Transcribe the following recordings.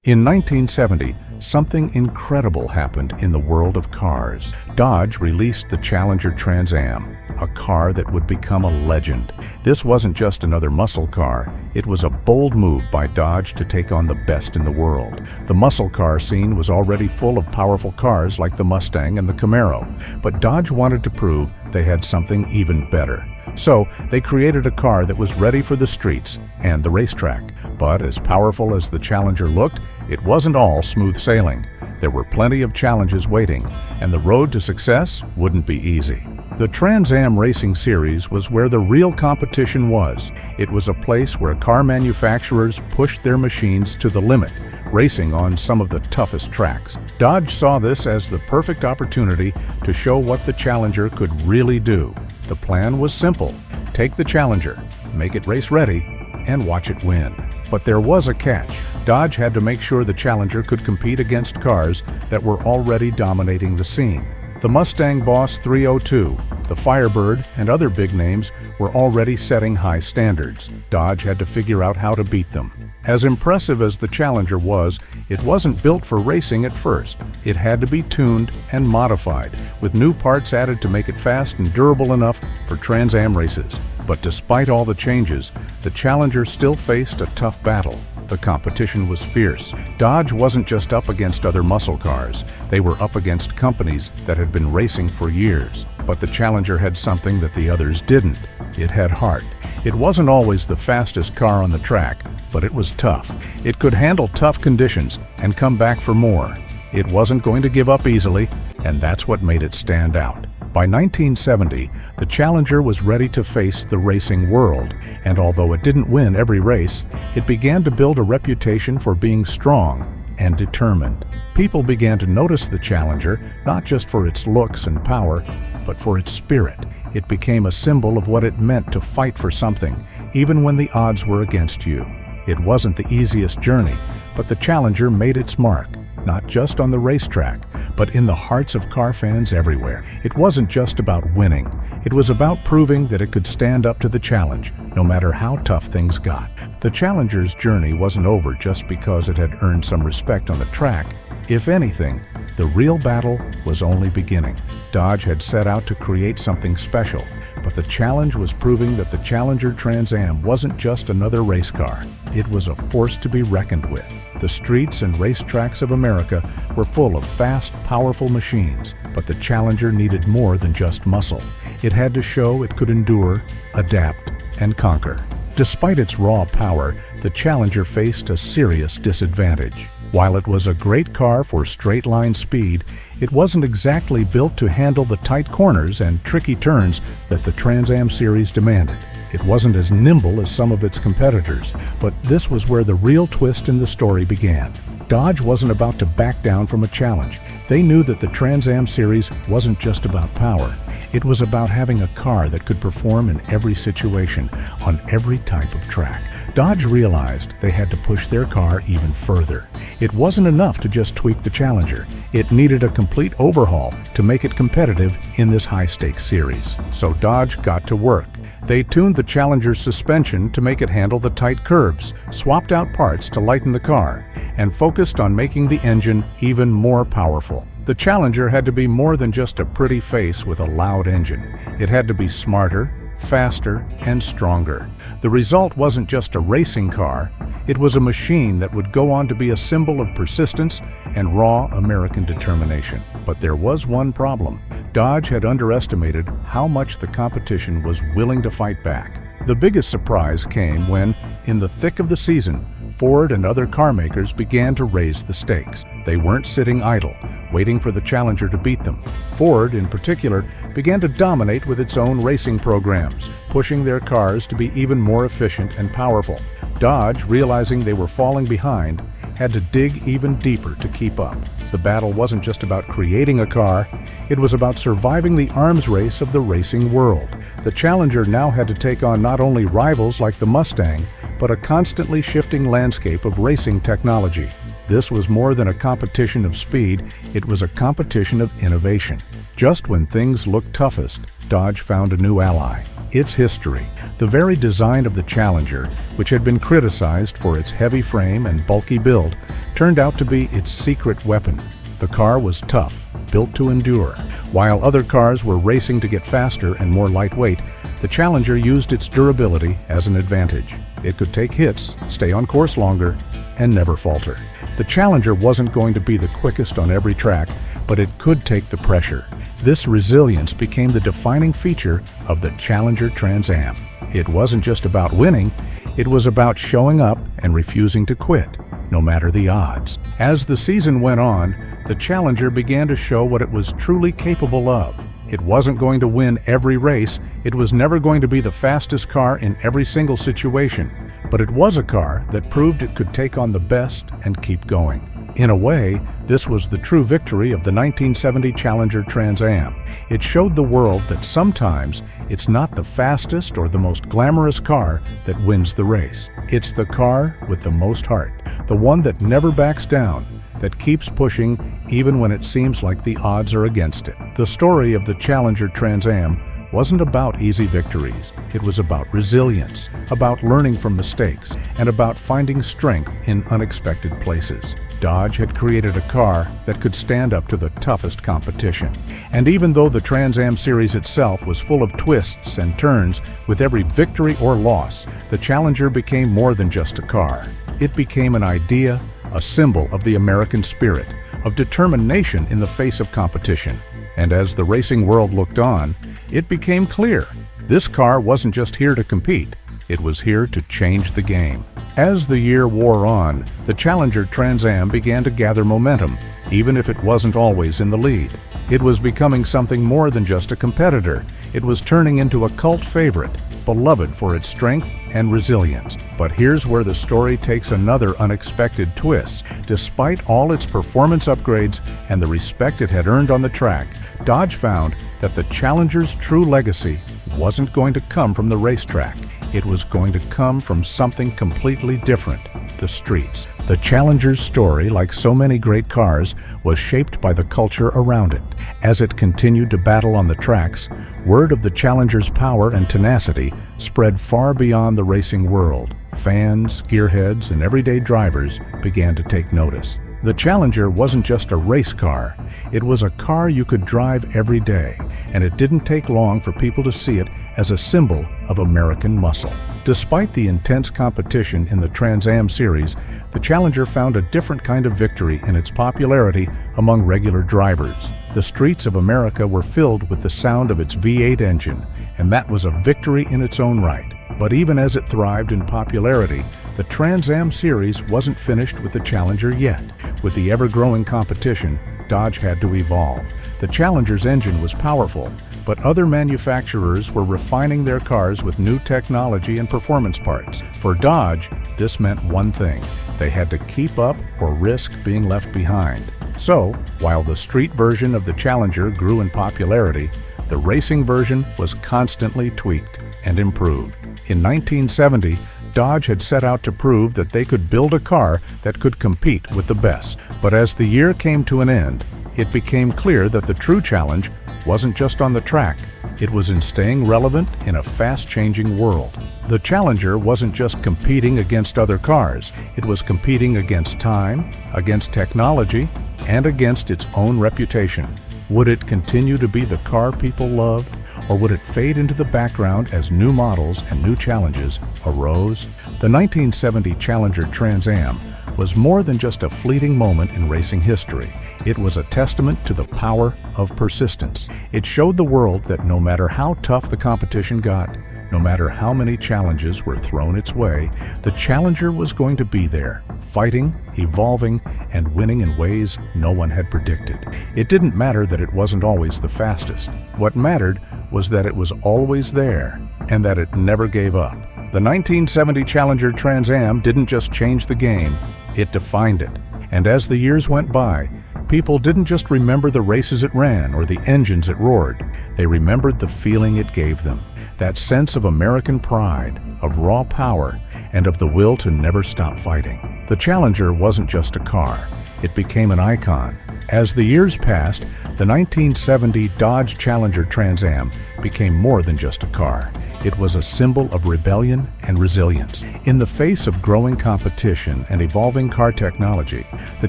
In 1970, something incredible happened in the world of cars. Dodge released the Challenger Trans Am, a car that would become a legend. This wasn't just another muscle car, it was a bold move by Dodge to take on the best in the world. The muscle car scene was already full of powerful cars like the Mustang and the Camaro, but Dodge wanted to prove they had something even better. So they created a car that was ready for the streets and the racetrack. But as powerful as the Challenger looked, it wasn't all smooth sailing. There were plenty of challenges waiting, and the road to success wouldn't be easy. The Trans Am Racing Series was where the real competition was. It was a place where car manufacturers pushed their machines to the limit, racing on some of the toughest tracks. Dodge saw this as the perfect opportunity to show what the Challenger could really do. The plan was simple: take the Challenger, make it race-ready, and watch it win. But there was a catch. Dodge had to make sure the Challenger could compete against cars that were already dominating the scene. The Mustang Boss 302, the Firebird, and other big names were already setting high standards. Dodge had to figure out how to beat them. As impressive as the Challenger was, it wasn't built for racing at first. It had to be tuned and modified, with new parts added to make it fast and durable enough for Trans Am races. But despite all the changes, the Challenger still faced a tough battle. The competition was fierce. Dodge wasn't just up against other muscle cars. They were up against companies that had been racing for years. But the Challenger had something that the others didn't. It had heart. It wasn't always the fastest car on the track, but it was tough. It could handle tough conditions and come back for more. It wasn't going to give up easily, and that's what made it stand out. By 1970, the Challenger was ready to face the racing world, and although it didn't win every race, it began to build a reputation for being strong and determined. People began to notice the Challenger not just for its looks and power, but for its spirit. It became a symbol of what it meant to fight for something, even when the odds were against you. It wasn't the easiest journey, but the Challenger made its mark. Not just on the racetrack, but in the hearts of car fans everywhere. It wasn't just about winning. It was about proving that it could stand up to the challenge, no matter how tough things got. The Challenger's journey wasn't over just because it had earned some respect on the track. If anything, the real battle was only beginning. Dodge had set out to create something special, but the challenge was proving that the Challenger Trans Am wasn't just another race car. It was a force to be reckoned with. The streets and racetracks of America were full of fast, powerful machines, but the Challenger needed more than just muscle. It had to show it could endure, adapt, and conquer. Despite its raw power, the Challenger faced a serious disadvantage. While it was a great car for straight-line speed, it wasn't exactly built to handle the tight corners and tricky turns that the Trans Am series demanded. It wasn't as nimble as some of its competitors, but this was where the real twist in the story began. Dodge wasn't about to back down from a challenge. They knew that the Trans Am series wasn't just about power. It was about having a car that could perform in every situation, on every type of track. Dodge realized they had to push their car even further. It wasn't enough to just tweak the Challenger. It needed a complete overhaul to make it competitive in this high-stakes series. So Dodge got to work. They tuned the Challenger's suspension to make it handle the tight curves, swapped out parts to lighten the car, and focused on making the engine even more powerful. The Challenger had to be more than just a pretty face with a loud engine. It had to be smarter, faster, and stronger. The result wasn't just a racing car, it was a machine that would go on to be a symbol of persistence and raw American determination. But there was one problem. Dodge had underestimated how much the competition was willing to fight back. The biggest surprise came when, in the thick of the season, Ford and other car makers began to raise the stakes. They weren't sitting idle, waiting for the Challenger to beat them. Ford, in particular, began to dominate with its own racing programs, pushing their cars to be even more efficient and powerful. Dodge, realizing they were falling behind, had to dig even deeper to keep up. The battle wasn't just about creating a car, it was about surviving the arms race of the racing world. The Challenger now had to take on not only rivals like the Mustang, but a constantly shifting landscape of racing technology. This was more than a competition of speed, it was a competition of innovation. Just when things looked toughest, Dodge found a new ally: its history. The very design of the Challenger, which had been criticized for its heavy frame and bulky build, turned out to be its secret weapon. The car was tough, built to endure. While other cars were racing to get faster and more lightweight, the Challenger used its durability as an advantage. It could take hits, stay on course longer, and never falter. The Challenger wasn't going to be the quickest on every track, but it could take the pressure. This resilience became the defining feature of the Challenger Trans Am. It wasn't just about winning, it was about showing up and refusing to quit, no matter the odds. As the season went on, the Challenger began to show what it was truly capable of. It wasn't going to win every race, it was never going to be the fastest car in every single situation, but it was a car that proved it could take on the best and keep going. In a way, this was the true victory of the 1970 Challenger Trans Am. It showed the world that sometimes it's not the fastest or the most glamorous car that wins the race. It's the car with the most heart, the one that never backs down, that keeps pushing even when it seems like the odds are against it. The story of the Challenger Trans Am wasn't about easy victories. It was about resilience, about learning from mistakes, and about finding strength in unexpected places. Dodge had created a car that could stand up to the toughest competition. And even though the Trans Am series itself was full of twists and turns, with every victory or loss, the Challenger became more than just a car. It became an idea, a symbol of the American spirit, of determination in the face of competition. And as the racing world looked on, it became clear this car wasn't just here to compete, it was here to change the game. As the year wore on, the Challenger Trans Am began to gather momentum, even if it wasn't always in the lead. It was becoming something more than just a competitor. It was turning into a cult favorite, beloved for its strength and resilience. But here's where the story takes another unexpected twist. Despite all its performance upgrades and the respect it had earned on the track, Dodge found that the Challenger's true legacy wasn't going to come from the racetrack. It was going to come from something completely different: the streets. The Challenger's story, like so many great cars, was shaped by the culture around it. As it continued to battle on the tracks, word of the Challenger's power and tenacity spread far beyond the racing world. Fans, gearheads, and everyday drivers began to take notice. The Challenger wasn't just a race car, it was a car you could drive every day, and it didn't take long for people to see it as a symbol of American muscle. Despite the intense competition in the Trans Am series, the Challenger found a different kind of victory in its popularity among regular drivers. The streets of America were filled with the sound of its V8 engine, and that was a victory in its own right. But even as it thrived in popularity, the Trans Am series wasn't finished with the Challenger yet. With the ever-growing competition, Dodge had to evolve. The Challenger's engine was powerful, but other manufacturers were refining their cars with new technology and performance parts. For Dodge, this meant one thing: they had to keep up or risk being left behind. So, while the street version of the Challenger grew in popularity, the racing version was constantly tweaked and improved. In 1970, Dodge had set out to prove that they could build a car that could compete with the best. But as the year came to an end, it became clear that the true challenge wasn't just on the track, it was in staying relevant in a fast-changing world. The Challenger wasn't just competing against other cars, it was competing against time, against technology, and against its own reputation. Would it continue to be the car people loved, or would it fade into the background as new models and new challenges arose? The 1970 Challenger Trans Am was more than just a fleeting moment in racing history. It was a testament to the power of persistence. It showed the world that no matter how tough the competition got, no matter how many challenges were thrown its way, the Challenger was going to be there, fighting, evolving, and winning in ways no one had predicted. It didn't matter that it wasn't always the fastest. What mattered was that it was always there, and that it never gave up. The 1970 Challenger Trans Am didn't just change the game, it defined it. And as the years went by, people didn't just remember the races it ran or the engines it roared. They remembered the feeling it gave them, that sense of American pride, of raw power, and of the will to never stop fighting. The Challenger wasn't just a car. It became an icon, As the years passed, the 1970 Dodge Challenger Trans Am became more than just a car. It was a symbol of rebellion and resilience. In the face of growing competition and evolving car technology, the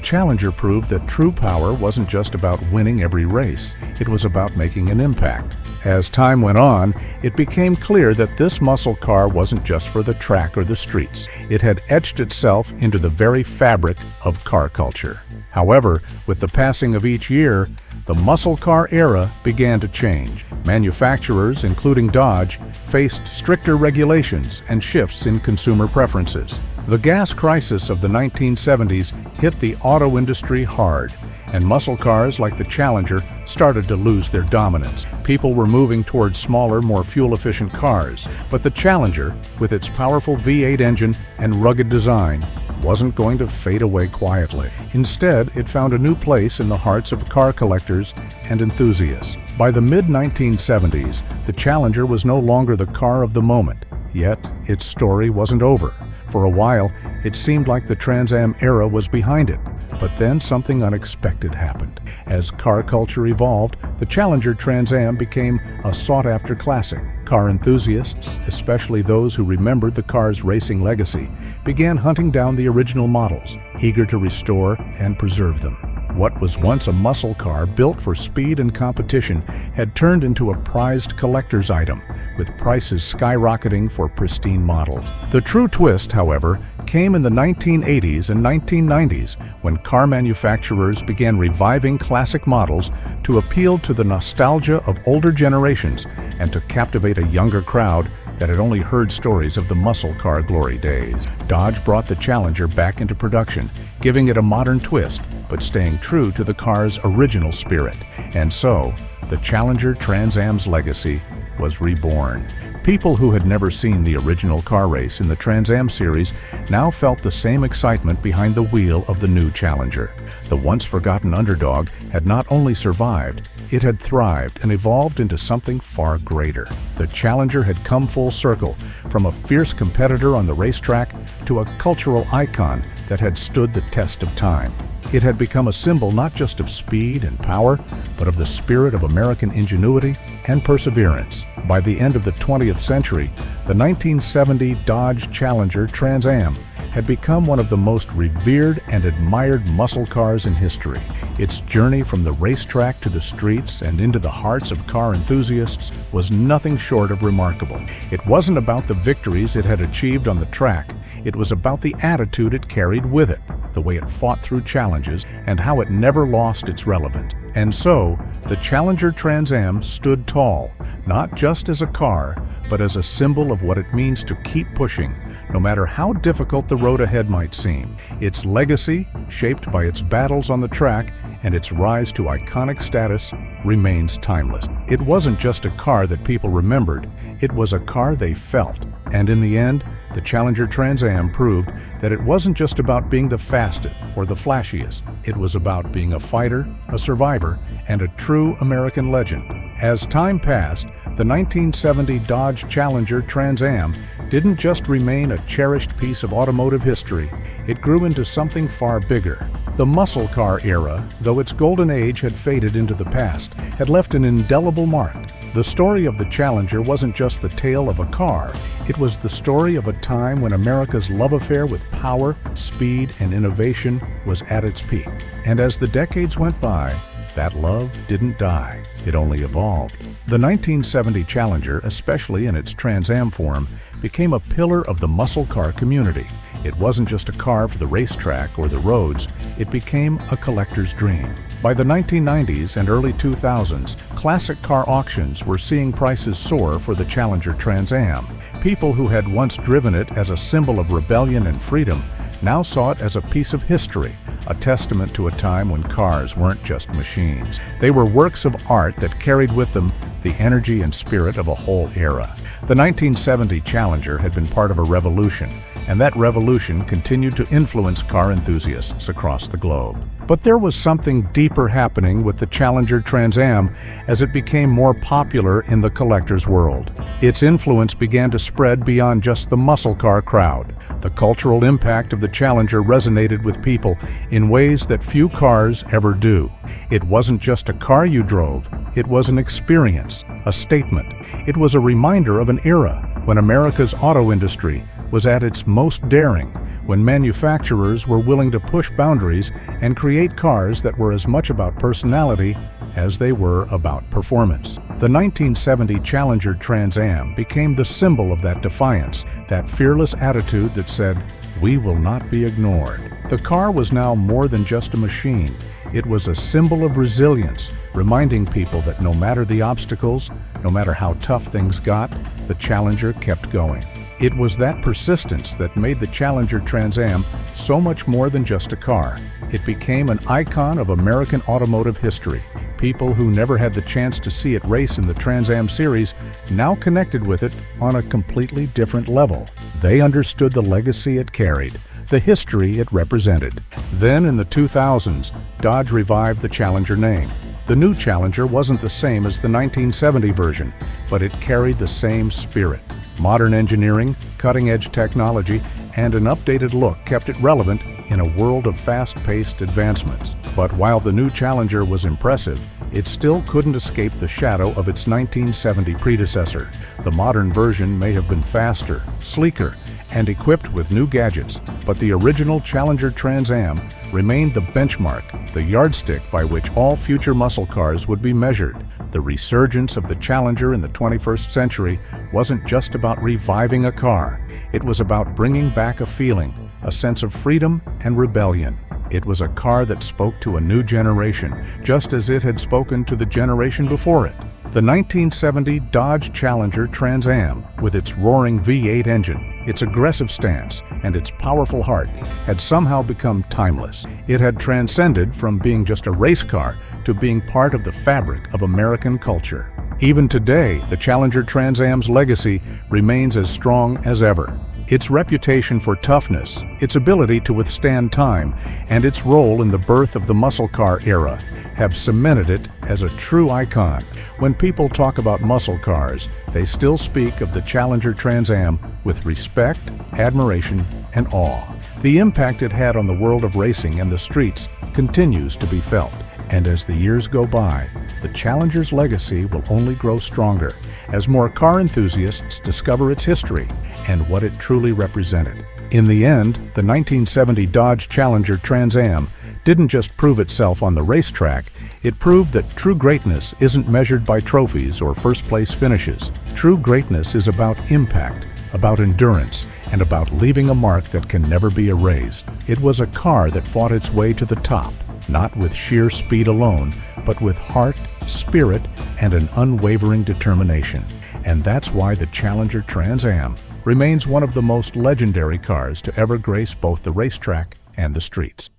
Challenger proved that true power wasn't just about winning every race. It was about making an impact. As time went on, it became clear that this muscle car wasn't just for the track or the streets. It had etched itself into the very fabric of car culture. However, with the passing of each year, the muscle car era began to change. Manufacturers, including Dodge, faced stricter regulations and shifts in consumer preferences. The gas crisis of the 1970s hit the auto industry hard, and muscle cars like the Challenger started to lose their dominance. People were moving towards smaller, more fuel-efficient cars, but the Challenger, with its powerful V8 engine and rugged design, wasn't going to fade away quietly. Instead, it found a new place in the hearts of car collectors and enthusiasts. By the mid-1970s, the Challenger was no longer the car of the moment, yet its story wasn't over. For a while, it seemed like the Trans Am era was behind it, but then something unexpected happened. As car culture evolved, the Challenger Trans Am became a sought-after classic. Car enthusiasts, especially those who remembered the car's racing legacy, began hunting down the original models, eager to restore and preserve them. What was once a muscle car built for speed and competition had turned into a prized collector's item, with prices skyrocketing for pristine models. The true twist, however, came in the 1980s and 1990s when car manufacturers began reviving classic models to appeal to the nostalgia of older generations and to captivate a younger crowd that had only heard stories of the muscle car glory days. Dodge brought the Challenger back into production, giving it a modern twist, but staying true to the car's original spirit. And so, the Challenger Trans Am's legacy was reborn. People who had never seen the original car race in the Trans Am series now felt the same excitement behind the wheel of the new Challenger. The once-forgotten underdog had not only survived, it had thrived and evolved into something far greater. The Challenger had come full circle, from a fierce competitor on the racetrack to a cultural icon that had stood the test of time. It had become a symbol not just of speed and power, but of the spirit of American ingenuity and perseverance. By the end of the 20th century, the 1970 Dodge Challenger Trans Am had become one of the most revered and admired muscle cars in history. Its journey from the racetrack to the streets and into the hearts of car enthusiasts was nothing short of remarkable. It wasn't about the victories it had achieved on the track. It was about the attitude it carried with it, the way it fought through challenges, and how it never lost its relevance. And so, the Challenger Trans Am stood tall, not just as a car, but as a symbol of what it means to keep pushing, no matter how difficult the road ahead might seem. Its legacy, shaped by its battles on the track and its rise to iconic status, remains timeless. It wasn't just a car that people remembered, it was a car they felt. And in the end, the Challenger Trans Am proved that it wasn't just about being the fastest or the flashiest. It was about being a fighter, a survivor, and a true American legend. As time passed, the 1970 Dodge Challenger Trans Am didn't just remain a cherished piece of automotive history. It grew into something far bigger. The muscle car era, though its golden age had faded into the past, had left an indelible mark. The story of the Challenger wasn't just the tale of a car, it was the story of a time when America's love affair with power, speed, and innovation was at its peak. And as the decades went by, that love didn't die, it only evolved. The 1970 Challenger, especially in its Trans Am form, became a pillar of the muscle car community. It wasn't just a car for the racetrack or the roads, it became a collector's dream. By the 1990s and early 2000s, classic car auctions were seeing prices soar for the Challenger Trans Am. People who had once driven it as a symbol of rebellion and freedom now saw it as a piece of history, a testament to a time when cars weren't just machines. They were works of art that carried with them the energy and spirit of a whole era. The 1970 Challenger had been part of a revolution, and that revolution continued to influence car enthusiasts across the globe. But there was something deeper happening with the Challenger Trans Am as it became more popular in the collector's world. Its influence began to spread beyond just the muscle car crowd. The cultural impact of the Challenger resonated with people in ways that few cars ever do. It wasn't just a car you drove, it was an experience, a statement. It was a reminder of an era when America's auto industry was at its most daring, when manufacturers were willing to push boundaries and create cars that were as much about personality as they were about performance. The 1970 Challenger Trans Am became the symbol of that defiance, that fearless attitude that said, "We will not be ignored." The car was now more than just a machine. It was a symbol of resilience, reminding people that no matter the obstacles, no matter how tough things got, the Challenger kept going. It was that persistence that made the Challenger Trans Am so much more than just a car. It became an icon of American automotive history. People who never had the chance to see it race in the Trans Am series now connected with it on a completely different level. They understood the legacy it carried, the history it represented. Then in the 2000s, Dodge revived the Challenger name. The new Challenger wasn't the same as the 1970 version, but it carried the same spirit. Modern engineering, cutting-edge technology, and an updated look kept it relevant in a world of fast-paced advancements. But while the new Challenger was impressive, it still couldn't escape the shadow of its 1970 predecessor. The modern version may have been faster, sleeker, and equipped with new gadgets, but the original Challenger Trans Am remained the benchmark, the yardstick by which all future muscle cars would be measured. The resurgence of the Challenger in the 21st century wasn't just about reviving a car. It was about bringing back a feeling, a sense of freedom and rebellion. It was a car that spoke to a new generation, just as it had spoken to the generation before it. The 1970 Dodge Challenger Trans Am, with its roaring V8 engine, its aggressive stance, and its powerful heart, had somehow become timeless. It had transcended from being just a race car to being part of the fabric of American culture. Even today, the Challenger Trans Am's legacy remains as strong as ever. Its reputation for toughness, its ability to withstand time, and its role in the birth of the muscle car era have cemented it as a true icon. When people talk about muscle cars, they still speak of the Challenger Trans Am with respect, admiration, and awe. The impact it had on the world of racing and the streets continues to be felt. And as the years go by, the Challenger's legacy will only grow stronger as more car enthusiasts discover its history and what it truly represented. In the end, the 1970 Dodge Challenger Trans Am didn't just prove itself on the racetrack, it proved that true greatness isn't measured by trophies or first-place finishes. True greatness is about impact, about endurance, and about leaving a mark that can never be erased. It was a car that fought its way to the top, not with sheer speed alone, but with heart, spirit, and an unwavering determination. And that's why the Challenger Trans Am remains one of the most legendary cars to ever grace both the racetrack and the streets.